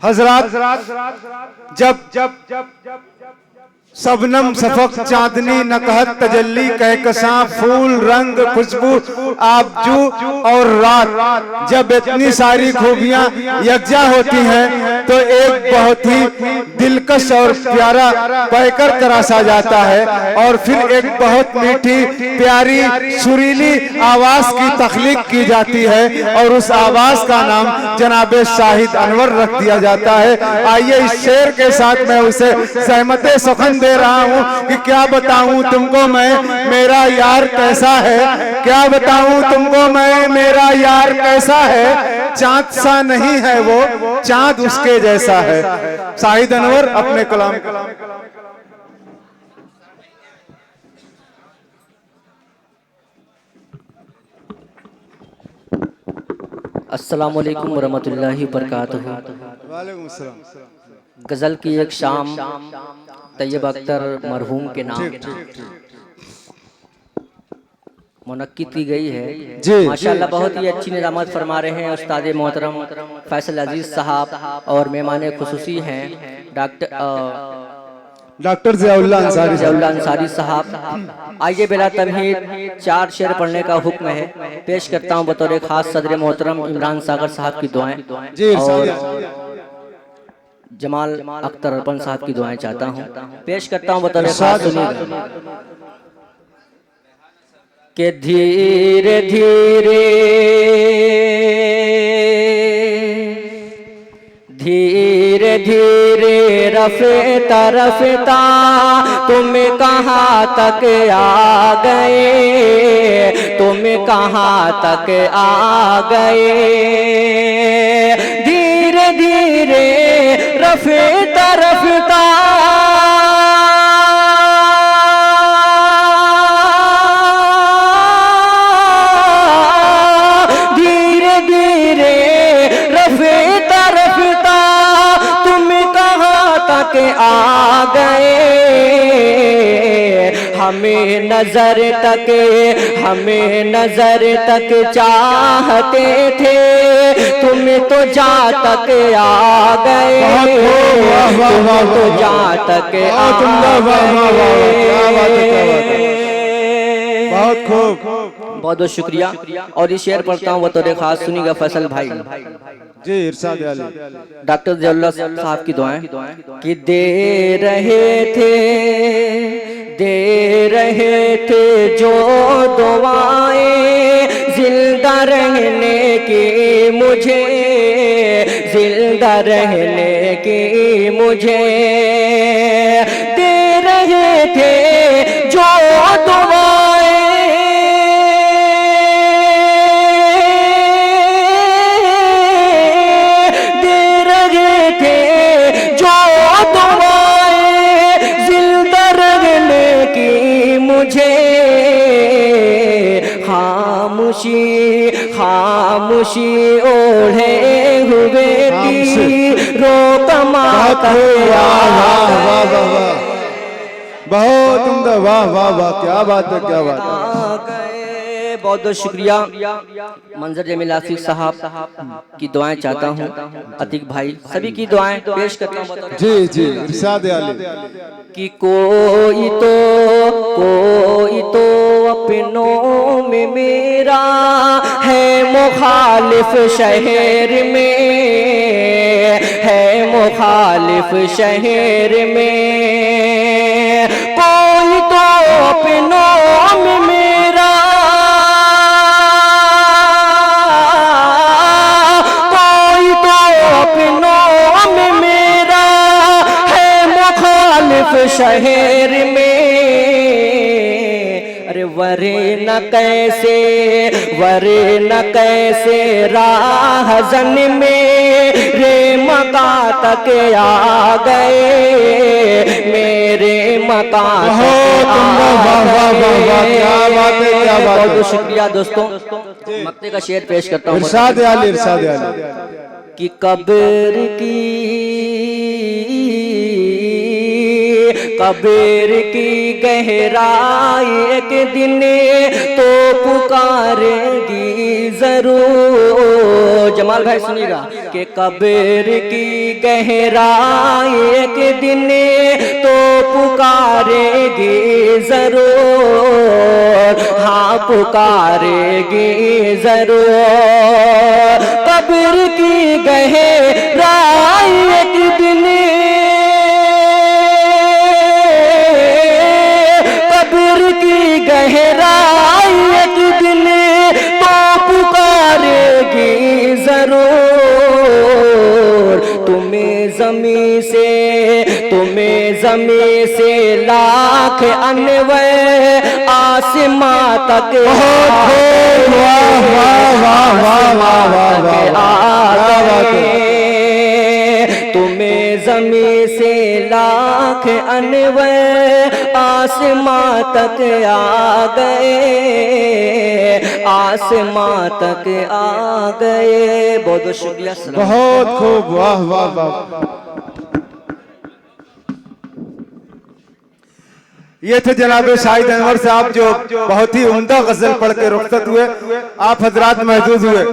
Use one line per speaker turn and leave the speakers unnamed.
हजरात जब सबनम सफक चांदनी नकहत तजल्ली कहकशां फूल रंग खुशबू आबजू और रात जब इतनी सारी खूबियां यकजा होती हैं तो एक बहुत ही दिलकश और प्यारा बहकर तराशा जाता है और फिर एक बहुत मीठी प्यारी सुरीली आवाज की तख्लीक की जाती है और उस आवाज का नाम जनाब शाहिद अनवर रख दिया जाता है। आइए इस शेर के साथ मैं उसे सहमत सुखन दे रहा हूँ कि क्या बताऊं तुमको मैं मेरा यार कैसा है, क्या बताऊं तुमको मैं मेरा यार कैसा है, चांद सा नहीं है वो चांद उसके जैसा है। शाहिद अनवर अपने कलाम।
अस्सलामु अलैकुम वरहमतुल्लाहि वबरकातुहू।
वालेकुम अस्सलाम।
गज़ल की एक शाम तैयब अख्तर मरहूम के नाम मुनक्किद की गई है। माशाल्लाह बहुत ही अच्छी निज़ामत फरमा रहे हैं उस्ताद मोहतरम फैसल अजीज साहब और मेहमान खुसूसी हैं
डॉक्टर ज़ियाउल्लाह
अंसारी साहब। आइए बिला तमहीद 4 शेर पढ़ने का हुक्म है। पेश करता हूँ बतौर खास सदर मोहतरम इमरान सागर साहब की दुआएं और जमाल अख्तर अर्पण साहब की दुआएं चाहता हूँ। पेश करता हूँ बतौर खास सुनिएगा कि धीरे धीरे धीरे धीरे रफ़ता रफ़ता तुम कहाँ तक आ गए, तुम कहाँ तक आ गए। धीरे धीरे रफ़ता रफ़ता धीरे धीरे रफ़ता रफ़ता तुम कहाँ तक आ गए। हमें नजर तक चाहते थे, तुम तो जा तक आ गए, तुम तो जा तक आ गए।
बहुत खूब,
बहुत बहुत शुक्रिया। और ये शेर पढ़ता हूँ बतौर खास सुनिएगा फैसल भाई
जी इरशाद अली
डॉक्टर ज़ियाउल्लाह साहब की दुआएं कि दे रहे थे जो दुआएं जिंदा रहने की मुझे, जिंदा रहने की मुझे। दे रहे थे जो दुआएं दे रहे थे जो दुआएं जिंदा रहने की मुझे। खामोशी ओढ़े हुए थी रोकमा
बहुत उम्दा। वाह वाह वाह, क्या बात है, क्या बात है।
बहुत बहुत शुक्रिया। मंजर जमील आसिफ साहब की दुआएं चाहता हूँ, अतीक भाई सभी की दुआएं पेश करता हूँ।
जी जी इरशाद अली
कि कोई तो अपनों में मेरा है मुखालिफ शहर में, है मुखालिफ शहर में। कोई तो अपनों में मेरा, कोई तो अपनों में मेरा है मुखालिफ शहर में। अरे वरे न कैसे राहज़न में रे मका तक आ गए, मेरे मका बहुत शुक्रिया दोस्तों। मक्ते का शेर पेश करता हूँ
इरशाद अली
कि कब्र की कब्र की गहराई एक दिन तो पुकारेगी जरूर। जमाल भाई सुनिएगा कि कब्र की गहराई एक दिन तो पुकारेगी जरूर, हाँ पुकारेगी जरूर। कब्र की गहराई एक दिन, कब्र की गहराई एक दिन तो पुकारेगी जरूर। तुम्हें जमी से लाख अनवर आसमां तक तुम्हें जमी से लाख अनवर आसमां तक आ गए, आसमां तक आ गए। बहुत बहुत शुक्रिया।
बहुत खूब, वाह वाह वाह। ये थे जनाब शाहिद अनवर साहब जो बहुत ही उम्दा गजल पढ़ के रुखसत हुए। आप हजरात महदूद हुए।